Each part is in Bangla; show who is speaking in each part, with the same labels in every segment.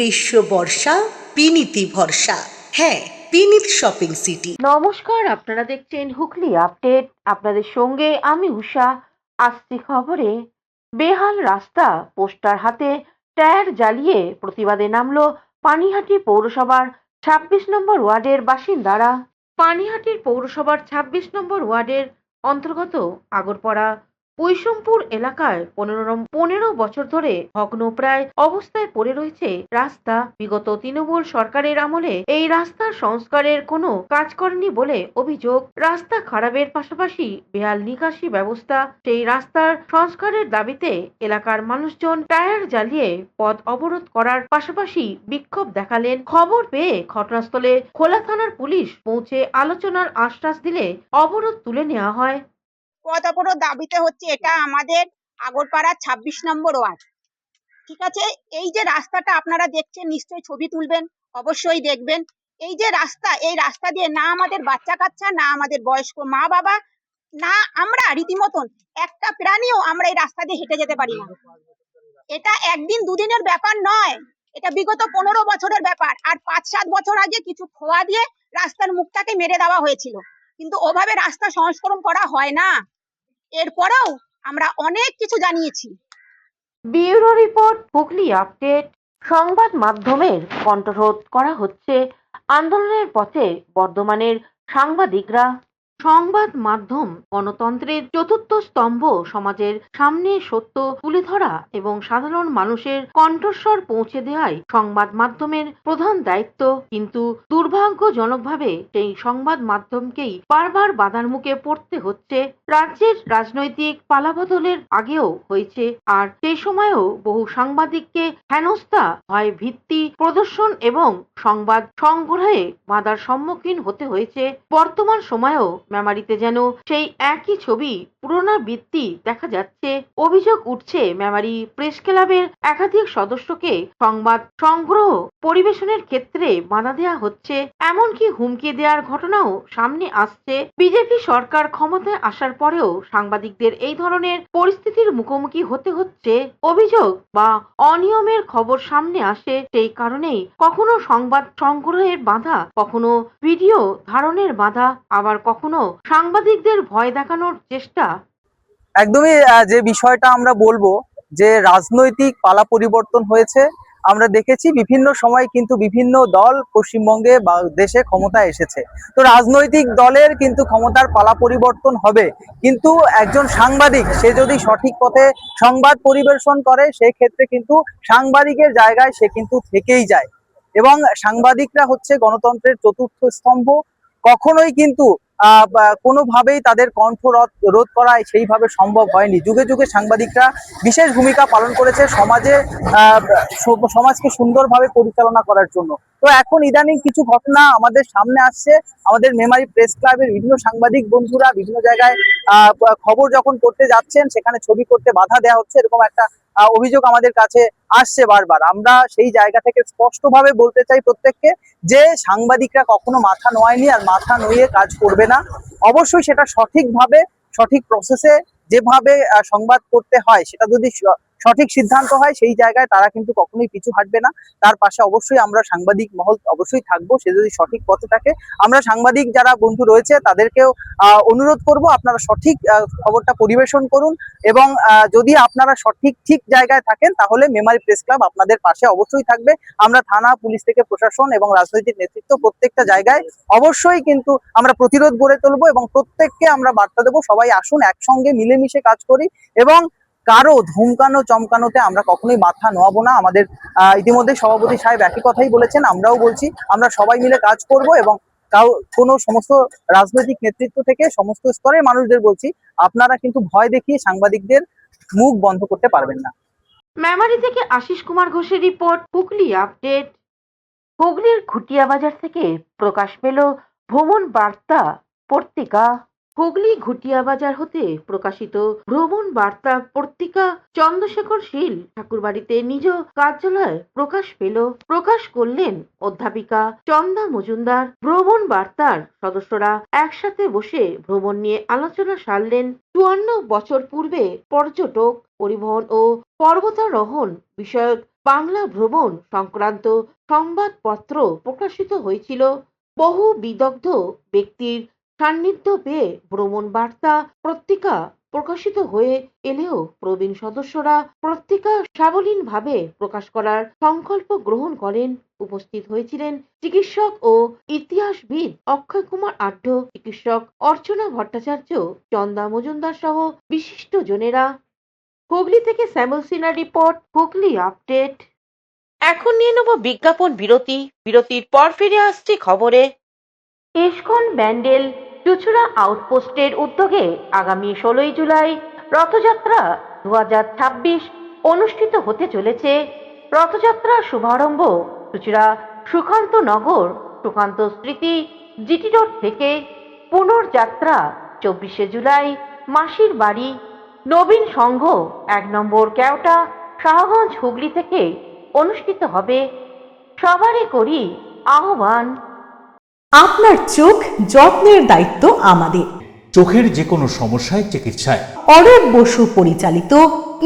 Speaker 1: গ্রীষ্ম বর্ষা বিনীতি ভরসা। হ্যাঁ, বিনীত শপিং সিটি।
Speaker 2: নমস্কার, আপনারা দেখছেন হুগলি আপডেট। আপনাদের সঙ্গে আমি উষা। আসছি খবরে। বেহাল রাস্তা, পোস্টার হাতে টায়ার জ্বালিয়ে প্রতিবাদে নামলো পানিহাটি পৌরসভার ২৬ নম্বর ওয়ার্ডের বাসিন্দারা। পানিহাটির পৌরসভার ২৬ নম্বর ওয়ার্ডের অন্তর্গত আগরপাড়া বৈষমপুর এলাকায় ১৫ বছর ধরে ভগ্নপ্রায় অবস্থায় পড়ে রয়েছে রাস্তা। বিগত তৃণমূল সরকারের আমলে এই রাস্তার সংস্কারের কোনো কাজ করেনি বলে অভিযোগ। রাস্তা খারাপের পাশাপাশি বেহাল নিকাশি ব্যবস্থা। সেই রাস্তার সংস্কারের দাবিতে এলাকার মানুষজন টায়ার জ্বালিয়ে পথ অবরোধ করার পাশাপাশি বিক্ষোভ দেখালেন। খবর পেয়ে ঘটনাস্থলে খোলা থানার পুলিশ পৌঁছে আলোচনার আশ্বাস দিলে অবরোধ তুলে নেওয়া হয়।
Speaker 3: পথ অবরোধ দাবিতে হচ্ছে এটা আমাদের আগরপাড়া ২৬ নম্বর ওয়ার্ড। ঠিক আছে, এই যে রাস্তাটা আপনারা দেখছেন, নিশ্চয়ই ছবি তুলবেন, অবশ্যই দেখবেন। এই যে রাস্তা, এই রাস্তা দিয়ে না আমাদের বাচ্চা কাচ্চা, না আমাদের বয়স্ক মা বাবা, না আমরা রীতিমতন একটা প্রাণীও আমরা এই রাস্তা দিয়ে হেঁটে যেতে পারি না। এটা একদিন দুদিনের ব্যাপার নয়, এটা বিগত ১৫ বছরের ব্যাপার। আর ৫-৭ বছর আগে কিছু খোয়া দিয়ে রাস্তার মুখটাকে মেরে দেওয়া হয়েছিল, কিন্তু ওভাবে রাস্তা সংস্করণ করা হয় না। এরপরেও আমরা অনেক কিছু জানিয়েছি।
Speaker 2: Bureau report, Hooghly update. সংবাদ মাধ্যমের কণ্ঠরোধ করা হচ্ছে। আন্দোলনের পথে বর্ধমানের সাংবাদিকরা। সংবাদ মাধ্যম গণতন্ত্রের চতুর্থ স্তম্ভ। সমাজের সামনে সত্য তুলে ধরা এবং সাধারণ মানুষের কণ্ঠস্বর পৌঁছে দেওয়াই সংবাদ মাধ্যমের প্রধান দায়িত্ব। কিন্তু দুর্ভাগ্যজনকভাবে সেই সংবাদ মাধ্যমকেই বারবার বাধার মুখে পড়তে হচ্ছে। রাজ্যের রাজনৈতিক পালাবদলের আগেও হয়েছে, আর সেই সময়েও বহু সাংবাদিককে হেনস্থা, ভয় ভিত্তি প্রদর্শন এবং সংবাদ সংগ্রহে বাধার সম্মুখীন হতে হয়েছে। বর্তমান সময়েও মেমারিতে যেন সেই একই ছবি পুনরাবৃত্তি দেখা যাচ্ছে। অভিযোগ উঠছে, মেমারি প্রেস ক্লাবের একাধিক সদস্যকে সংবাদ সংগ্রহ পরিবেশনের ক্ষেত্রে বাধা দেওয়া হচ্ছে, এমনকি হুমকি দেওয়ার ঘটনাও সামনে আসছে। বিজেপি সরকার ক্ষমতায় আসার পরেও সাংবাদিকদের এই ধরনের পরিস্থিতির মুখোমুখি হতে হচ্ছে। অভিযোগ বা অনিয়মের খবর সামনে আসে, সেই কারণেই কখনো সংবাদ সংগ্রহের বাধা, কখনো ভিডিও ধারণের বাধা, আবার কখনো সাংবাদিকদের ভয় দেখানোর চেষ্টা।
Speaker 4: একদমই যে বিষয়টা আমরা বলবো যে রাজনৈতিক পালা পরিবর্তন হয়েছে। আমরা দেখেছি বিভিন্ন সময় কিন্তু বিভিন্ন দল পশ্চিমবঙ্গে বা দেশে ক্ষমতায় এসেছে। তো রাজনৈতিক দলের কিন্তু ক্ষমতার পালা পরিবর্তন হবে, কিন্তু একজন সাংবাদিক সে যদি সঠিক পথে সংবাদ পরিবেশন করে সেক্ষেত্রে কিন্তু সাংবাদিকের জায়গায় সে কিন্তু থেকেই যায়। এবং সাংবাদিকরা হচ্ছে গণতন্ত্রের চতুর্থ স্তম্ভ। কখনোই কিন্তু কোনোভাবেই তাদের কণ্ঠ রোধ করা সেইভাবে সম্ভব হয়নি। যুগে যুগে সাংবাদিকরা বিশেষ ভূমিকা পালন করেছে সমাজকে সুন্দরভাবে পরিচালনা করার জন্য। তো এখন ইদানিং কিছু ঘটনা আমাদের সামনে আসছে। আমাদের মেমারি প্রেস ক্লাবের বিভিন্ন সাংবাদিক বন্ধুরা বিভিন্ন জায়গায় খবর যখন করতে যাচ্ছেন সেখানে ছবি করতে বাধা দেওয়া হচ্ছে, এরকম একটা অভিযোগ আমাদের কাছে আসছে বারবার। আমরা সেই জায়গা থেকে স্পষ্টভাবে বলতে চাই প্রত্যেককে যে সাংবাদিকরা কখনো মাথা নোয়ায়নি আর মাথা নুয়ে কাজ করবে না। অবশ্যই সেটা সঠিকভাবে সঠিক প্রসেসে যেভাবে সংবাদ করতে হয় সেটা যদি সঠিক সিদ্ধান্ত হয় সেই জায়গায় তারা কিন্তু কখনোই পিছু হাঁটবে না। তার পাশে অবশ্যই আমরা সাংবাদিক মহল অবশ্যই থাকবো, সে যদি সঠিক পথে থাকে। আমরা সাংবাদিক যারা বন্ধু রয়েছে তাদেরকেও অনুরোধ করব আপনারা সঠিক খবরটা পরিবেশন করুন, এবং যদি আপনারা ঠিক জায়গায় থাকেন তাহলে মেমারি প্রেস ক্লাব আপনাদের পাশে অবশ্যই থাকবে। আমরা থানা, পুলিশ থেকে প্রশাসন এবং রাজনৈতিক নেতৃত্ব প্রত্যেকটা জায়গায় অবশ্যই কিন্তু আমরা প্রতিরোধ গড়ে তুলবো এবং প্রত্যেককে আমরা বার্তা দেবো সবাই আসুন একসঙ্গে মিলেমিশে কাজ করি, এবং কারো ধমকানো চমকানোতে আমরা কখনোই মাথা নোয়াবো না। আমাদের ইতিমধ্যে সভাপতি সাহেব একই কথাই বলেছেন, আমরাও বলছি আমরা সবাই মিলে কাজ করব, এবং কোনো সমস্ত রাজনৈতিক নেতৃত্ব থেকে সমস্ত স্তরের মানুষদের বলছি আপনারা কিন্তু ভয় দেখিয়ে সাংবাদিকদের মুখ বন্ধ করতে পারবেন না।
Speaker 2: মেমারি থেকে আশিস কুমার ঘোষের রিপোর্ট, হুগলি আপডেট। হুগলির ঘুটিয়া বাজার থেকে প্রকাশ পেল ভ্রমণ বার্তা পত্রিকা। হুগলি ঘুটিয়া বাজার হতে প্রকাশিত ভ্রমণ বার্তা পত্রিকা চন্দ্রশেখর শীল ঠাকুরবাড়িতে নিজ কার্যালয়ে প্রকাশ করলেন অধ্যাপিকা চন্দা মজুমদার। ভ্রমণ বার্তার সদস্যরা একসাথে বসে ভ্রমণ নিয়ে আলোচনা সারলেন। ৫৪ বছর পূর্বে পর্যটক, পরিবহন ও পর্বতারোহণ বিষয়ক বাংলা ভ্রমণ সংক্রান্ত সংবাদপত্র প্রকাশিত হয়েছিল। বহু বিদগ্ধ ব্যক্তির সান্নিধ্য পেয়ে ভ্রমণ বার্তা পত্রিকা প্রকাশিত হয়ে এলেও প্রবীণ সদস্যরা পত্রিকা সাবলীলভাবে প্রকাশ করার সংকল্প গ্রহণ করেন। উপস্থিত হয়েছিলেন চিকিৎসক ও ইতিহাসবিদ অক্ষয় কুমার আঢ্য, চিকিৎসক অর্চনা ভট্টাচার্য, চন্দা মজুমদার সহ বিশিষ্ট জনেরা। হুগলি থেকে শ্যামল সিনহার রিপোর্ট, হুগলি আপডেট। এখন নিয়ে নেব বিজ্ঞাপন বিরতি। বিরতির পর ফিরে আসছি খবরে। ইস্কন ব্যান্ডেল চুচুড়া আউটপোস্টের উদ্যোগে আগামী 16ই জুলাই রথযাত্রা 2026 অনুষ্ঠিত হতে চলেছে। রথযাত্রার শুভারম্ভ চুচুড়া সুকান্ত নগর সুকান্ত স্মৃতি জিটি রোড থেকে। পুনর্যাত্রা 24শে জুলাই মাসির বাড়ি নবীন সংঘ 1 নম্বর কেওটা শাহগঞ্জ হুগলি থেকে অনুষ্ঠিত হবে। সবারই করি আহ্বান।
Speaker 1: আপনার চোখ যত্নের দায়িত্ব আমাদের।
Speaker 5: চোখের যে কোনো সমস্যায় চিকিৎসায়
Speaker 1: অরূপ বসু পরিচালিত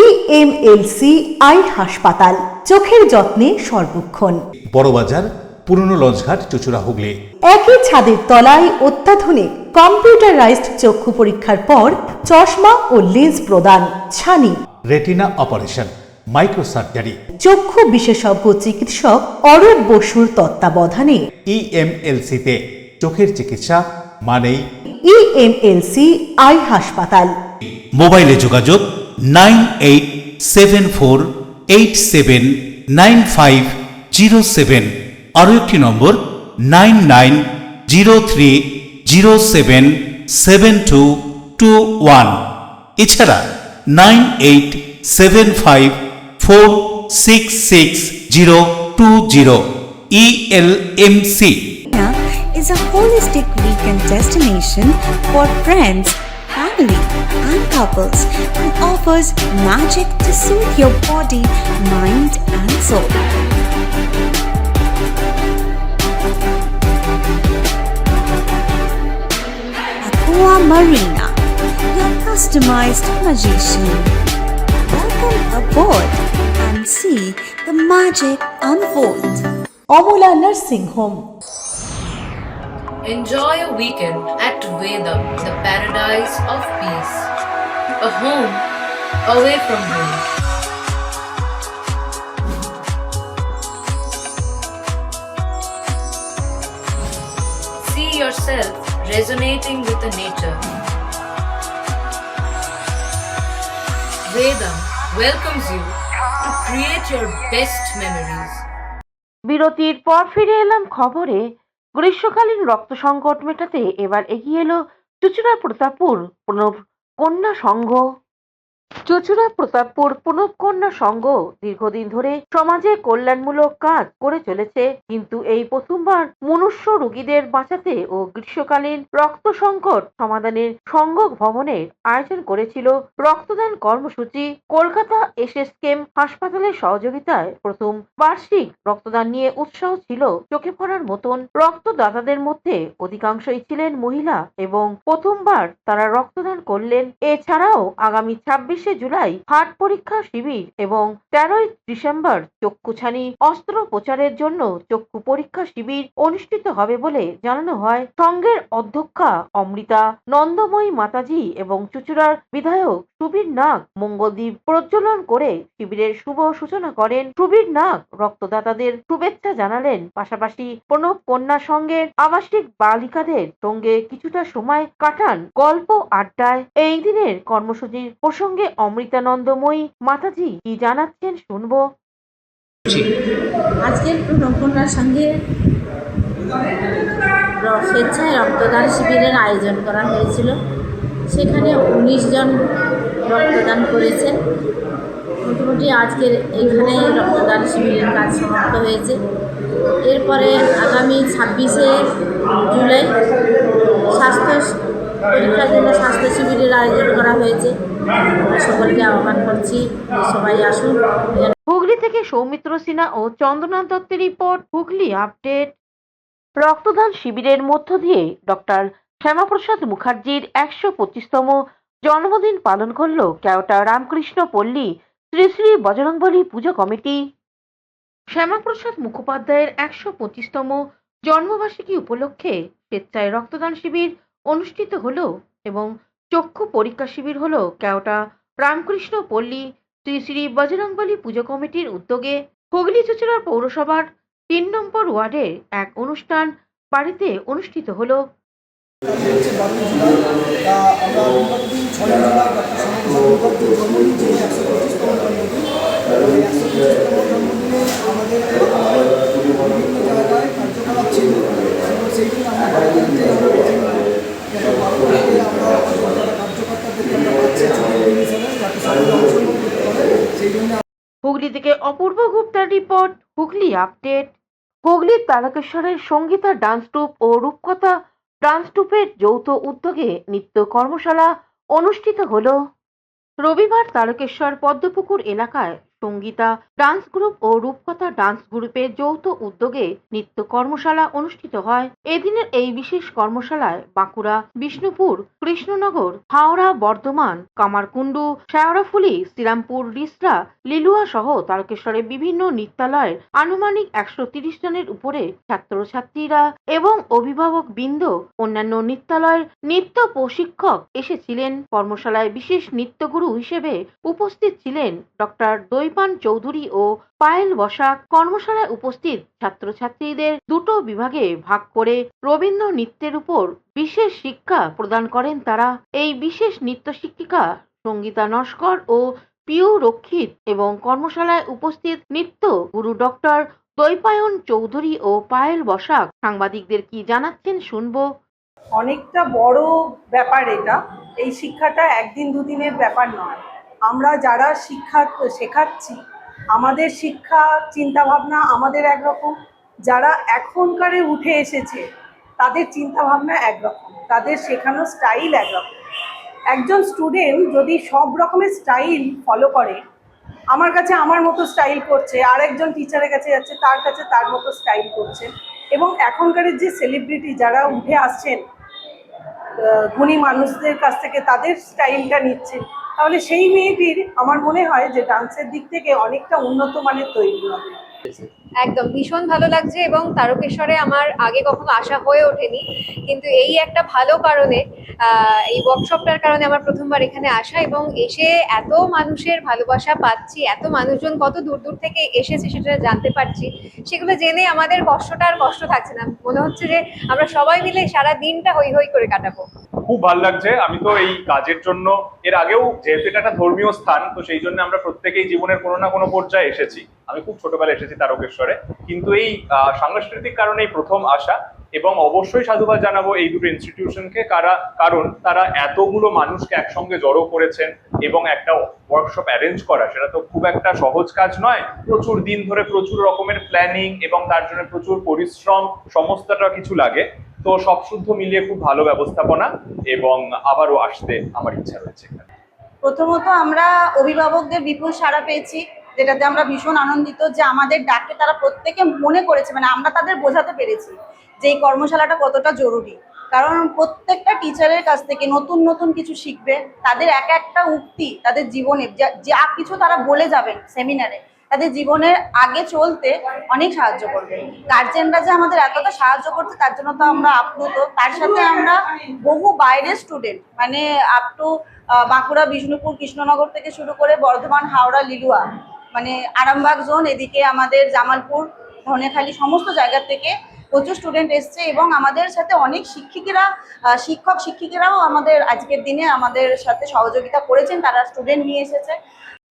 Speaker 1: ইএমএলসি আই হাসপাতাল, চোখের যত্নে সর্বক্ষণ।
Speaker 5: বড়বাজার, পুরনো লঞ্চঘাট, চুচুড়া, হুগলি।
Speaker 1: একই ছাদের তলায় অত্যাধুনিক কম্পিউটারাইজড চক্ষু পরীক্ষার পর চশমা ও লেন্স প্রদান, ছানি,
Speaker 5: রেটিনা অপারেশন, মাইক্রোসার্জারি।
Speaker 1: চক্ষু বিশেষজ্ঞ চিকিৎসক অরূপ বসুর তত্ত্বাবধানে
Speaker 5: ইএমএলসিতে চোখের চিকিৎসা মানেই
Speaker 1: ইএমএলসি আই হাসপাতাল।
Speaker 5: মোবাইলে যোগাযোগ 9874879507। আরও একটি নম্বর 9903077221। এছাড়া 9875466020। ইএলএমসি
Speaker 6: is a holistic weekend destination for friends, family, and couples and offers magic to soothe your body, mind, and soul. Aqua Marina, your customized magician. Welcome aboard and see the magic unfold.
Speaker 1: Amala nursing home.
Speaker 7: Enjoy a weekend at Vedam, the paradise of peace. A home away from home. See yourself resonating with the nature. Vedam welcomes you to create your best memories.
Speaker 2: বিরতির পর ফিরে এলাম খবরে। গ্রীষ্মকালীন রক্ত সংকট মেটাতে এবার এগিয়ে এলো চুচুড়া প্রতাপপুর প্রণব কন্যা সংঘ। চুচুড়া প্রতাপপুর প্রণব কন্যা সংঘ দীর্ঘদিন ধরে সমাজে কল্যাণমূলক কাজ করে চলেছে, কিন্তু এই প্রথমবার মনুষ্য রোগীদের বাঁচাতে ও গ্রীষ্মকালীন রক্ত সংকট সমাধানের সংঘ ভবনের আয়োজন করেছিল রক্তদান কর্মসূচি। কলকাতা এসএসকেএম হাসপাতালের সহযোগিতায় প্রথম বার্ষিক রক্তদান নিয়ে উৎসাহ ছিল চোখে পড়ার মতন। রক্তদাতাদের মধ্যে অধিকাংশই ছিলেন মহিলা এবং প্রথমবার তারা রক্তদান করলেন। এছাড়াও আগামী 26শে জুলাই হার্ট পরীক্ষা শিবির এবং 13ই ডিসেম্বর চক্ষুছানি অস্ত্রোপচারের জন্য চক্ষু পরীক্ষা শিবির অনুষ্ঠিত হবে বলে জানানো হয়। সংঘের অধ্যক্ষা অমৃতা নন্দময়ী মাতাজি এবং চুচুড়ার বিধায়ক সুবীর নাগ মঙ্গলদ্বীপ প্রজ্বলন করে শিবিরের শুভ সূচনা করেন। সুবীর নাগ রক্তদাতাদের শুভেচ্ছা জানালেন, পাশাপাশি প্রণব কন্যা সংঘের আবাসিক বালিকাদের সঙ্গে কিছুটা সময় কাটান গল্প আড্ডায়। এই দিনের কর্মসূচির প্রসঙ্গে অমৃতানন্দময়ী মাতাজি কি জানাচ্ছেন শুনবো।
Speaker 8: আজকের প্রণবকন্যার সঙ্গে স্বেচ্ছায় রক্তদান শিবিরের আয়োজন করা হয়েছিল। সেখানে 19 জন রক্তদান করেছেন। মোটামুটি আজকের এখানে রক্তদান শিবিরের কাজ সমাপ্ত হয়েছে। এরপরে আগামী 26শে জুলাই স্বাস্থ্য পরীক্ষার জন্য স্বাস্থ্য শিবিরের আয়োজন করা হয়েছে। সকলকে আহ্বান করছি, সবাই আসুন।
Speaker 2: হুগলি থেকে সৌমিত্র সিনহা ও চন্দনা দত্তের রিপোর্ট, হুগলি আপডেট। রক্তদান শিবিরের মধ্য দিয়ে ডক্টর শ্যামাপ্রসাদ মুখার্জির 125তম জন্মদিন পালন করল কেওটা রামকৃষ্ণ পল্লী শ্রী শ্রী বজরংবলী পুজো কমিটি। শ্যামাপ্রসাদ মুখোপাধ্যায়ের ১২৫তম জন্মবার্ষিকী উপলক্ষে স্বেচ্ছায় রক্তদান শিবির অনুষ্ঠিত হলো এবং চক্ষু পরীক্ষা শিবির হলো কেওটা রামকৃষ্ণ পল্লী শ্রী শ্রী বজরংবলী পুজো কমিটির উদ্যোগে হুগলি চুঁচুড়া পৌরসভার ৩ নম্বর ওয়ার্ডের এক অনুষ্ঠান বাড়িতে অনুষ্ঠিত হলো। হুগলি থেকে অপূর্ব গুপ্তার রিপোর্ট, হুগলি আপডেট। হুগলির তারকেশ্বরের সঙ্গীতা ডান্স ট্রুপ ও রূপকথা ডান্স ট্রুপের যৌথ উদ্যোগে নৃত্য কর্মশালা অনুষ্ঠিত হলো। রবিবার তারকেশ্বর পদ্মপুকুর এলাকায় সঙ্গীতা ডান্স গ্রুপ ও রূপকথা ডান্স গ্রুপের যৌথ উদ্যোগে নৃত্য কর্মশালা অনুষ্ঠিত হয়। এদিনের এই বিশেষ কর্মশালায় বাঁকুড়া, বিষ্ণুপুর, কৃষ্ণনগর, হাওড়া, বর্ধমান, কামারকুণ্ডু, শেওড়াফুলি, শ্রীরামপুর, রিসরা, লিলুয়া সহ তারকেশ্বরের বিভিন্ন নৃত্যালয়ের আনুমানিক ১৩০ জনের উপরে ছাত্রছাত্রীরা এবং অভিভাবক বৃন্দ, অন্যান্য নৃত্যালয়ের নৃত্য প্রশিক্ষক এসেছিলেন। কর্মশালায় বিশেষ নৃত্যগুরু হিসেবে উপস্থিত ছিলেন ডক্টর দৈপান চৌধুরী ও পায়েল বসাক। কর্মশালায় উপস্থিত ছাত্রছাত্রীদের দুটো বিভাগে ভাগ করে রবীন্দ্র নৃত্যের উপর বিশেষ শিক্ষা প্রদান করেন তারা। এই বিশেষ নৃত্য শিক্ষিকা সঙ্গীতা নস্কর ও পিউ রক্ষিত এবং কর্মশালায় উপস্থিত নৃত্য গুরু ডক্টর দৈপায়ন চৌধুরী ও পায়েল বসাক সাংবাদিকদের কি জানাচ্ছেন শুনবো।
Speaker 9: অনেকটা বড় ব্যাপার এটা। এই শিক্ষাটা একদিন দুদিনের ব্যাপার নয়। আমরা যারা শেখাচ্ছি, আমাদের শিক্ষা চিন্তাভাবনা আমাদের একরকম, যারা এখনকারে উঠে এসেছে তাদের চিন্তাভাবনা একরকম, তাদের শেখানোর স্টাইল একরকম। একজন স্টুডেন্ট যদি সব রকমের স্টাইল ফলো করে, আমার কাছে আমার মতো স্টাইল করছে, আরেকজন টিচারের কাছে যাচ্ছে তার কাছে তার মতো স্টাইল করছে, এবং এখনকারের যে সেলিব্রিটি যারা উঠে আসছেন গুণী মানুষদের কাছ থেকে তাদের স্টাইলটা নিচ্ছে, তাহলে সেই মেয়েটির আমার মনে হয় যে ডান্সের দিক থেকে অনেকটা উন্নত মানের তৈরি হবে।
Speaker 10: একদম ভীষণ ভালো লাগছে, এবং তারকেশ্বরে আমার আগে কখনো আসা হয়ে ওঠেনি, কিন্তু এই একটা ভালো কারণে, এই ওয়ার্কশপটার কারণে আমার প্রথমবার এখানে আসা, এবং এসে এত মানুষের ভালোবাসা পাচ্ছি, এত মানুষজন কত দূর দূর থেকে এসেছে সেটা জানতে পারছি। সেগুলো জেনে আমাদের কষ্টটা আর কষ্ট থাকছে না, মনে হচ্ছে যে আমরা সবাই মিলে সারা দিনটা হই হই করে কাটাবো।
Speaker 11: খুব ভালো লাগছে। আমি তো এই কাজের জন্য এর আগেও, যেহেতু এটা একটা ধর্মীয় স্থান, তো সেই জন্য আমরা প্রত্যেকেই জীবনের কোনো না কোনো পর্যায়ে এসেছি। আমি খুব ছোটবেলায় এসেছি তারকেশ্বরে, কিন্তু এই সাংস্কৃতিক কারণেই প্রথম আসা, এবং অবশ্যই সাধুবাদ জানাবো এই দুটো ইনস্টিটিউশনকে, কারণ তারা এতগুলো মানুষকে একসঙ্গে জড়ো করেছেন, এবং একটা ওয়ার্কশপ অ্যারেঞ্জ করা সেটা তো খুব একটা সহজ কাজ নয়। প্রচুর দিন ধরে প্রচুর রকমের প্ল্যানিং এবং তার জন্য প্রচুর পরিশ্রম, সমস্তটা কিছু লাগে। তো সব শুদ্ধ মিলিয়ে খুব ভালো ব্যবস্থাপনা, এবং আবারও আসতে আমার ইচ্ছা রয়েছে।
Speaker 12: প্রথমত আমরা অভিভাবকদের বিপুল সাড়া পেয়েছি, যেটাতে আমরা ভীষণ আনন্দিত যে আমাদের ডাকে তারা প্রত্যেকে মনে করেছে, মানে আমরা তাদের বোঝাতে পেরেছি যে এই কর্মশালাটা কতটা জরুরি। কারণ প্রত্যেকটা টিচারের কাছ থেকে নতুন নতুন কিছু শিখবে, তাদের এক একটা উক্তি তাদের জীবনে যা কিছু তারা বলে যাবেন সেমিনারে, তাদের জীবনের আগে চলতে অনেক সাহায্য করবে। গার্জেনরা যে আমাদের এতটা সাহায্য করছে তার জন্য তো আমরা আপ্লুত। তার সাথে আমরা বহু বাইরের স্টুডেন্ট, মানে আপ টু বাঁকুড়া, বিষ্ণুপুর, কৃষ্ণনগর থেকে শুরু করে বর্ধমান, হাওড়া, লিলুয়া, মানে আরামবাগ জোন, এদিকে আমাদের জামালপুর, ধনেখালি, সমস্ত জায়গা থেকে প্রচুর স্টুডেন্ট এসছে, এবং আমাদের সাথে অনেক শিক্ষিকেরাও আমাদের আজকের দিনে আমাদের সাথে সহযোগিতা করেছেন, তারা স্টুডেন্ট নিয়ে এসেছে।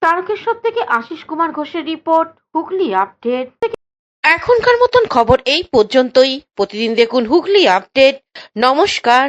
Speaker 2: তারকেশ্বর থেকে আশিস কুমার ঘোষের রিপোর্ট, হুগলি আপডেট। এখনকার মতন খবর এই পর্যন্তই। প্রতিদিন দেখুন হুগলি আপডেট। নমস্কার।